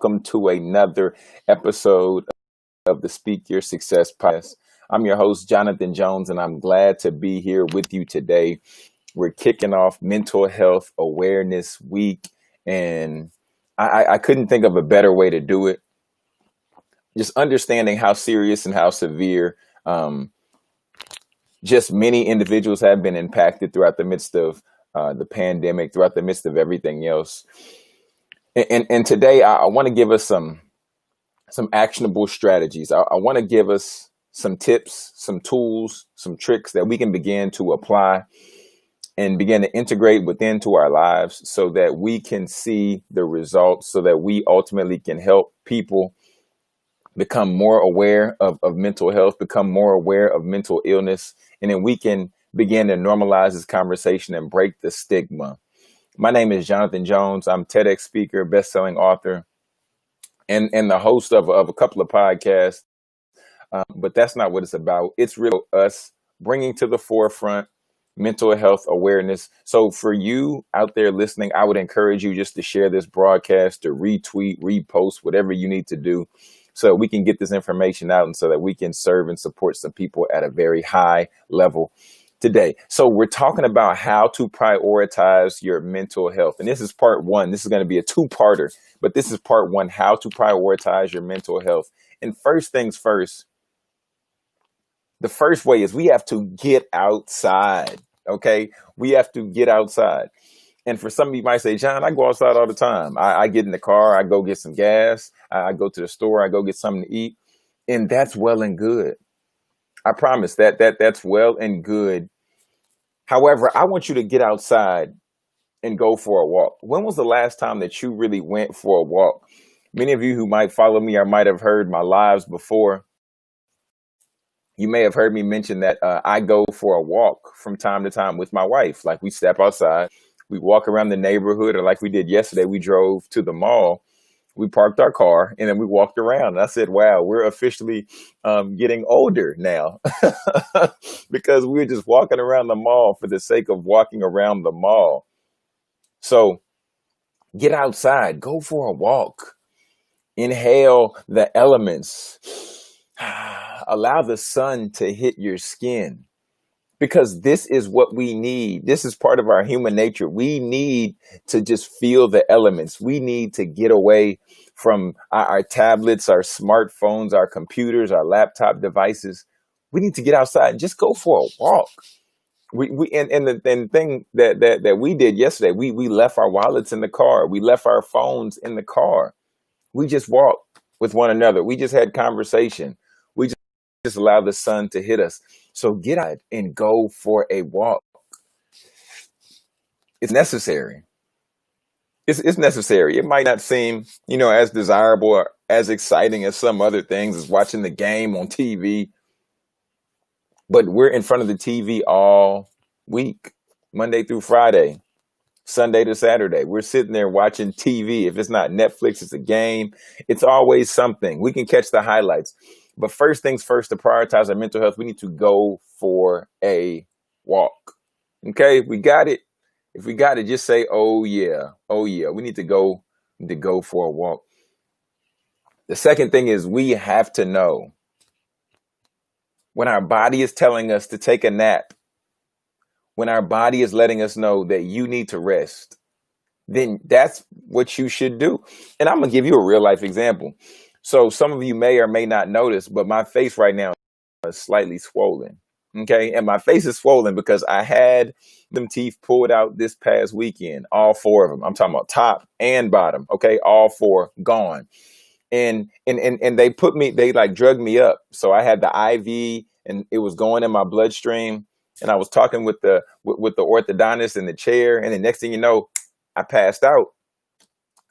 welcome to another episode of the Speak Your Success podcast. I'm your host, Jonathan Jones, and I'm glad to be here with you today. We're kicking off Mental Health Awareness Week, and I couldn't think of a better way to do it. Just understanding how serious and how severe just many individuals have been impacted throughout the midst of the pandemic, throughout the midst of everything else. And today I want to give us some actionable strategies. I want to give us some tips, some tools, some tricks that we can begin to apply and begin to integrate within to our lives so that we can see the results, so that we ultimately can help people become more aware of mental health, become more aware of mental illness, and then we can begin to normalize this conversation and break the stigma. My name is Jonathan Jones. I'm TEDx speaker, best-selling author, and the host of a couple of podcasts. But that's not what it's about. It's really us bringing to the forefront mental health awareness. So for you out there listening, I would encourage you just to share this broadcast, to retweet, repost, whatever you need to do so we can get this information out and so that we can serve and support some people at a very high level today. So we're talking about how to prioritize your mental health. And this is part one. This is going to be a two-parter, but this is part one, how to prioritize your mental health. And first things first, the first way is we have to get outside. Okay. We have to get outside. And for some of you might say, John, I go outside all the time. I get in the car, I go get some gas, I go to the store, I go get something to eat. And that's well and good. I promise that's well and good. However, I want you to get outside and go for a walk. When was the last time that you really went for a walk? Many of you who might follow me or might have heard my lives before, you may have heard me mention that I go for a walk from time to time with my wife. Like we step outside, we walk around the neighborhood, or like we did yesterday, we drove to the mall. We parked our car and then we walked around. And I said, wow, we're officially getting older now because we were just walking around the mall for the sake of walking around the mall. So get outside, go for a walk, inhale the elements, allow the sun to hit your skin. Because this is what we need. This is part of our human nature. We need to just feel the elements. We need to get away from our tablets, our smartphones, our computers, our laptop devices. We need to get outside and just go for a walk. The thing that we did yesterday, we left our wallets in the car. We left our phones in the car. We just walked with one another. We just had conversation. We just allowed the sun to hit us. So get out and go for a walk. It's necessary. It's necessary. It might not seem, as desirable or as exciting as some other things, as watching the game on TV. But we're in front of the TV all week, Monday through Friday, Sunday to Saturday. We're sitting there watching TV. If it's not Netflix, it's a game. It's always something. We can catch the highlights. But first things first, to prioritize our mental health, we need to go for a walk. Okay, we got it. If we got it, just say, oh yeah. We need to go for a walk. The second thing is we have to know when our body is telling us to take a nap, when our body is letting us know that you need to rest, then that's what you should do. And I'm going to give you a real life example. So some of you may or may not notice, but my face right now is slightly swollen. Okay. And my face is swollen because I had them teeth pulled out this past weekend, all four of them. I'm talking about top and bottom. Okay. All four gone. And they like drugged me up. So I had the IV and it was going in my bloodstream. And I was talking with the orthodontist in the chair. And the next thing you know, I passed out.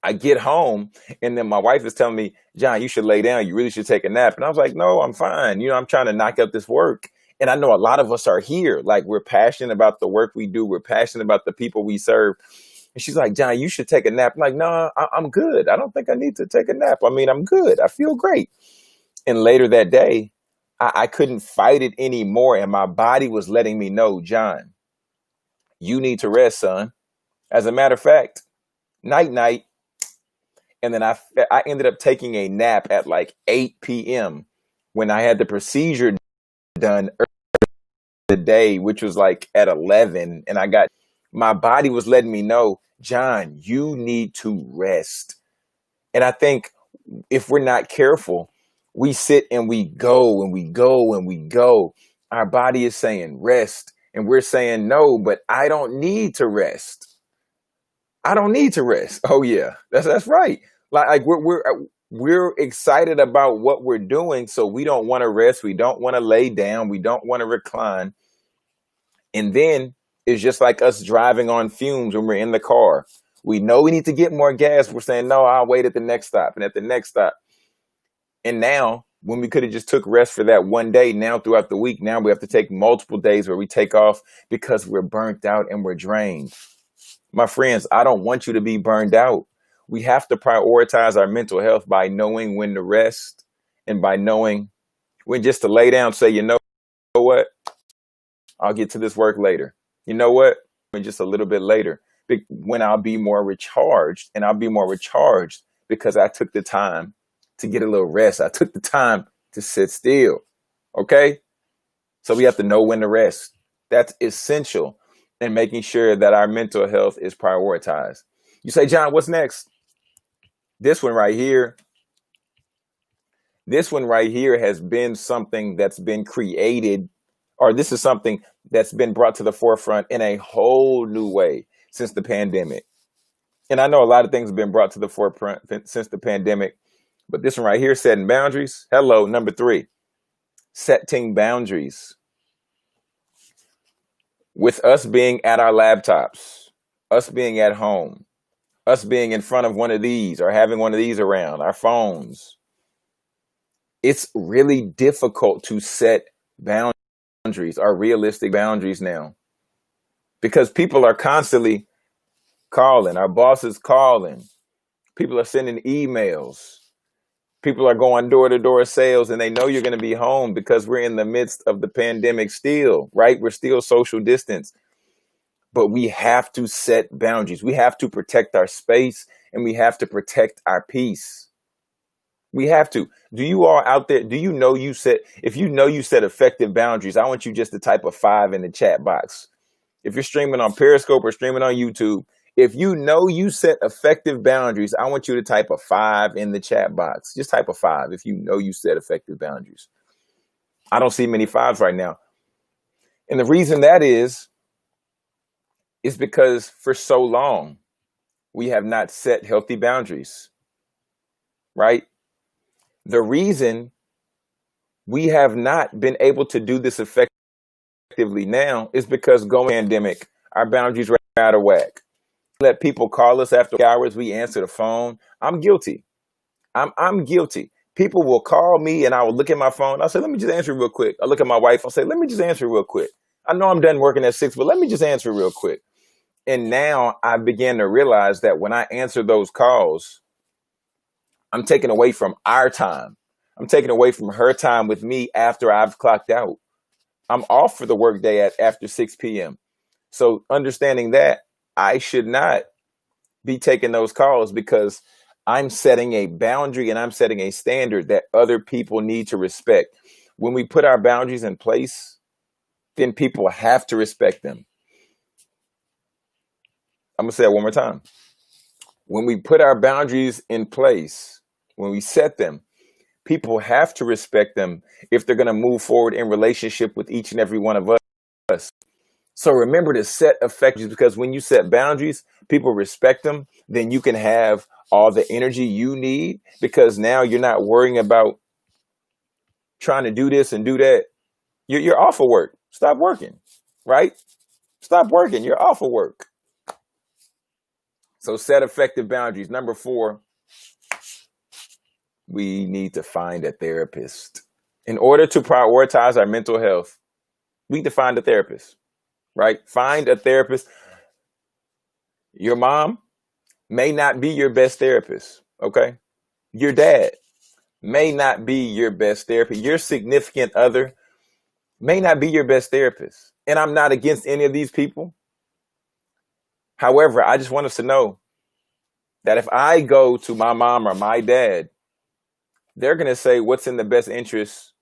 I get home and then my wife is telling me, John, you should lay down. You really should take a nap. And I was like, no, I'm fine. I'm trying to knock out this work. And I know a lot of us are here. Like we're passionate about the work we do. We're passionate about the people we serve. And she's like, John, you should take a nap. I'm like, no, I'm good. I don't think I need to take a nap. I mean, I'm good. I feel great. And later that day, I couldn't fight it anymore. And my body was letting me know, John, you need to rest, son. As a matter of fact, night. And then I ended up taking a nap at like 8 p.m. when I had the procedure done the day, which was like at 11. And my body was letting me know, John, you need to rest. And I think if we're not careful, we sit and we go and we go and we go. Our body is saying rest. And we're saying, no, but I don't need to rest. I don't need to rest. Oh yeah, that's right. Like we're excited about what we're doing, so we don't want to rest. We don't want to lay down. We don't want to recline. And then it's just like us driving on fumes when we're in the car. We know we need to get more gas. We're saying, no, I'll wait at the next stop and at the next stop. And now, when we could have just took rest for that one day, now throughout the week, now we have to take multiple days where we take off because we're burnt out and we're drained. My friends, I don't want you to be burned out. We have to prioritize our mental health by knowing when to rest and by knowing when just to lay down, say, you know what? I'll get to this work later. You know what? And just a little bit later, when I'll be more recharged, and I'll be more recharged because I took the time to get a little rest. I took the time to sit still. Okay? So we have to know when to rest. That's essential in making sure that our mental health is prioritized. You say, John, what's next? This one right here. This one right here has been something that's been created, or this is something that's been brought to the forefront in a whole new way since the pandemic. And I know a lot of things have been brought to the forefront since the pandemic, but this one right here, setting boundaries. Hello, number 3, setting boundaries. With us being at our laptops, us being at home, us being in front of one of these or having one of these around, our phones, it's really difficult to set boundaries or realistic boundaries now because people are constantly calling. Our boss is calling. People are sending emails. People are going door-to-door sales, and they know you're going to be home because we're in the midst of the pandemic still, right? We're still social distance. But we have to set boundaries. We have to protect our space, and we have to protect our peace. We have to. Do you all out there, do you know if you know you set effective boundaries, I want you just to type a 5 in the chat box. If you're streaming on Periscope or streaming on YouTube, if you know you set effective boundaries, I want you to type a 5 in the chat box. Just type a 5 if you know you set effective boundaries. I don't see many 5s right now. And the reason that is because for so long, we have not set healthy boundaries, right? The reason we have not been able to do this effectively now is because going pandemic, our boundaries were out of whack. Let people call us after hours. We answer the phone. I'm guilty. I'm guilty. People will call me and I will look at my phone. I'll say, let me just answer real quick. I look at my wife. I'll say, let me just answer real quick. I know I'm done working at 6, but let me just answer real quick. And now I began to realize that when I answer those calls, I'm taking away from our time. I'm taking away from her time with me after I've clocked out. I'm off for the workday after 6 p.m. So understanding that, I should not be taking those calls because I'm setting a boundary and I'm setting a standard that other people need to respect. When we put our boundaries in place, then people have to respect them. I'm going to say it one more time. When we put our boundaries in place, when we set them, people have to respect them if they're going to move forward in relationship with each and every one of us. So remember to set effective, because when you set boundaries, people respect them, then you can have all the energy you need because now you're not worrying about trying to do this and do that. You're off of work. Stop working, right? Stop working. You're off of work. So set effective boundaries. Number 4, we need to find a therapist. In order to prioritize our mental health, we need to find a therapist, right? Find a therapist. Your mom may not be your best therapist, okay? Your dad may not be your best therapist. Your significant other may not be your best therapist. And I'm not against any of these people. However, I just want us to know that if I go to my mom or my dad, they're going to say what's in the best interest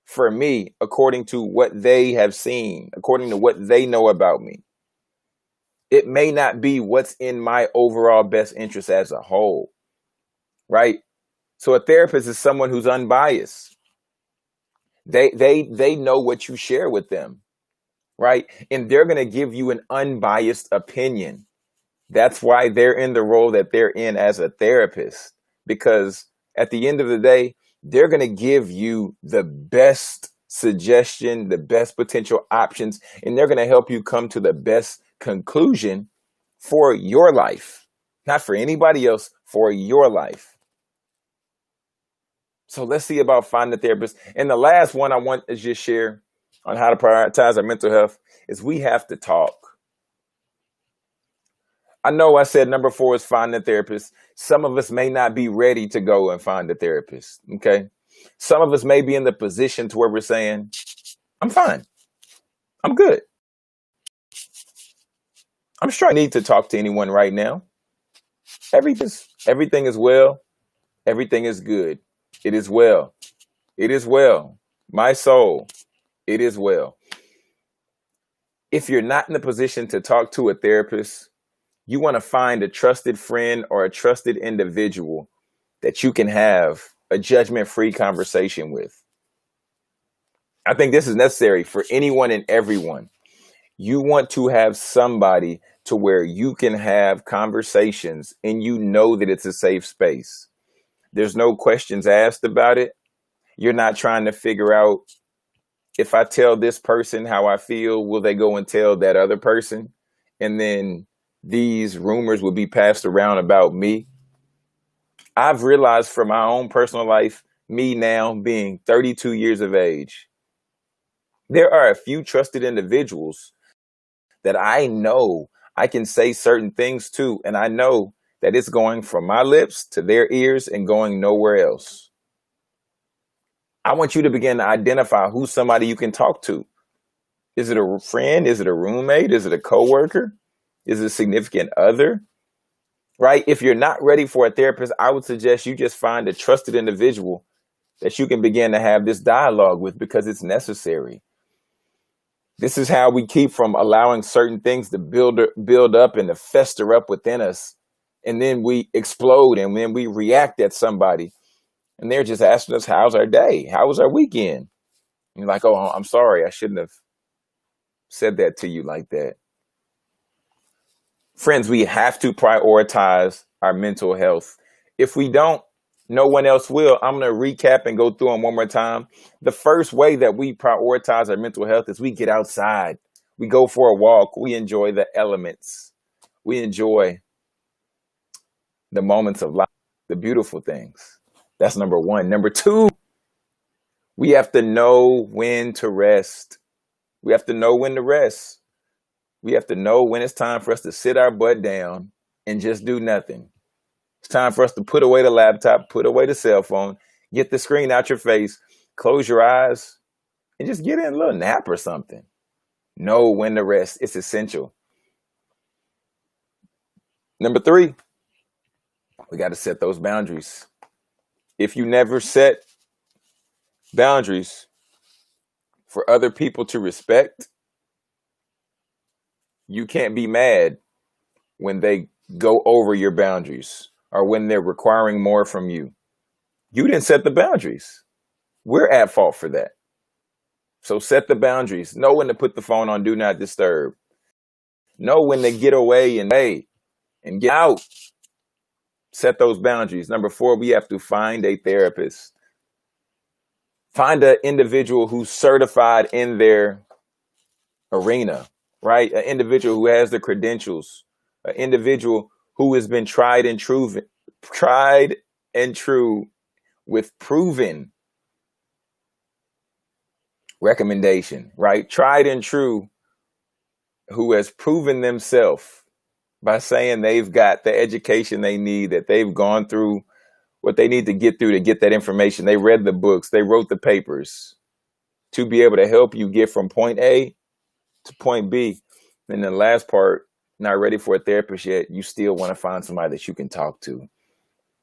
for me according to what they have seen, according to what they know about me. It may not be what's in my overall best interest as a whole, right? So a therapist is someone who's unbiased. They know what you share with them, right? And they're going to give you an unbiased opinion. That's why they're in the role that they're in as a therapist, because at the end of the day, they're going to give you the best suggestion, the best potential options, and they're going to help you come to the best conclusion for your life, not for anybody else, for your life. So let's see about finding a therapist. And the last one I want to just share on how to prioritize our mental health is we have to talk. I know I said number 4 is finding a therapist. Some of us may not be ready to go and find a therapist, okay? Some of us may be in the position to where we're saying, I'm fine. I'm good. I'm sure I need to talk to anyone right now. Everything is well. Everything is good. It is well. It is well. My soul, it is well. If you're not in the position to talk to a therapist, you want to find a trusted friend or a trusted individual that you can have a judgment-free conversation with. I think this is necessary for anyone and everyone. You want to have somebody to where you can have conversations and you know that it's a safe space. There's no questions asked about it. You're not trying to figure out, if I tell this person how I feel, will they go and tell that other person? And then these rumors will be passed around about me. I've realized from my own personal life, me now being 32 years of age, there are a few trusted individuals that I know I can say certain things to, and I know that it's going from my lips to their ears and going nowhere else. I want you to begin to identify who's somebody you can talk to. Is it a friend? Is it a roommate? Is it a coworker? Is it a significant other? Right? If you're not ready for a therapist, I would suggest you just find a trusted individual that you can begin to have this dialogue with, because it's necessary. This is how we keep from allowing certain things to build up and to fester up within us. And then we explode and then we react at somebody. And they're just asking us, how's our day? How was our weekend? And you're like, oh, I'm sorry. I shouldn't have said that to you like that. Friends, we have to prioritize our mental health. If we don't, no one else will. I'm going to recap and go through them one more time. The first way that we prioritize our mental health is we get outside. We go for a walk. We enjoy the elements. We enjoy the moments of life, the beautiful things. That's number 1. Number 2, we have to know when to rest. We have to know when to rest. We have to know when it's time for us to sit our butt down and just do nothing. It's time for us to put away the laptop, put away the cell phone, get the screen out your face, close your eyes, and just get in a little nap or something. Know when to rest. It's essential. Number 3, we got to set those boundaries. If you never set boundaries for other people to respect, you can't be mad when they go over your boundaries or when they're requiring more from you. You didn't set the boundaries. We're at fault for that. So set the boundaries. Know when to put the phone on do not disturb. Know when to get away and get out. Set those boundaries. Number 4, we have to find a therapist. Find an individual who's certified in their arena, right? An individual who has the credentials, an individual who has been tried and true with proven recommendation, right? Tried and true, who has proven themselves by saying they've got the education they need, that they've gone through what they need to get through to get that information. They read the books, they wrote the papers to be able to help you get from point A to point B. And the last part, not ready for a therapist yet, you still want to find somebody that you can talk to,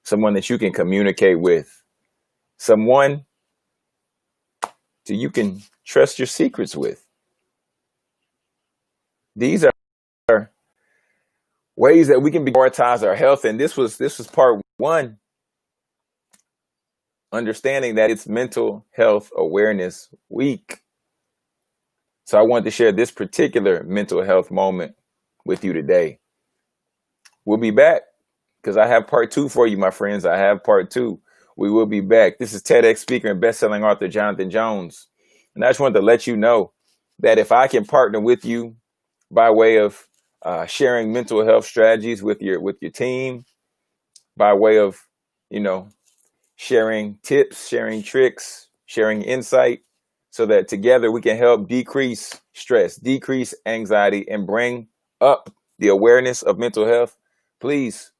someone that you can communicate with, someone that you can trust your secrets with. These are ways that we can prioritize our health. And this was part one, understanding that it's Mental Health Awareness Week. So I wanted to share this particular mental health moment with you today. We'll be back because I have part two for you, my friends. I have part two. We will be back. This is TEDx speaker and best-selling author Jonathan Jones. And I just wanted to let you know that if I can partner with you by way of sharing mental health strategies with your team, by way of, sharing tips, sharing tricks, sharing insight, so that together we can help decrease stress, decrease anxiety, and bring up the awareness of mental health, please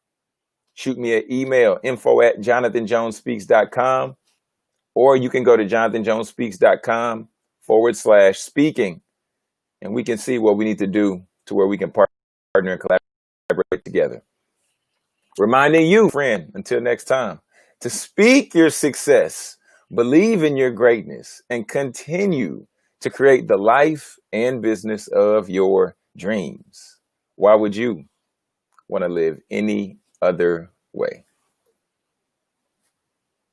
shoot me an email, info@jonathanjonespeaks.com, or you can go to jonathanjonespeaks.com/speaking, and we can see what we need to do to where we can partner and collaborate together. Reminding you, friend, until next time, to speak your success, believe in your greatness, and continue to create the life and business of your dreams. Why would you want to live any other way?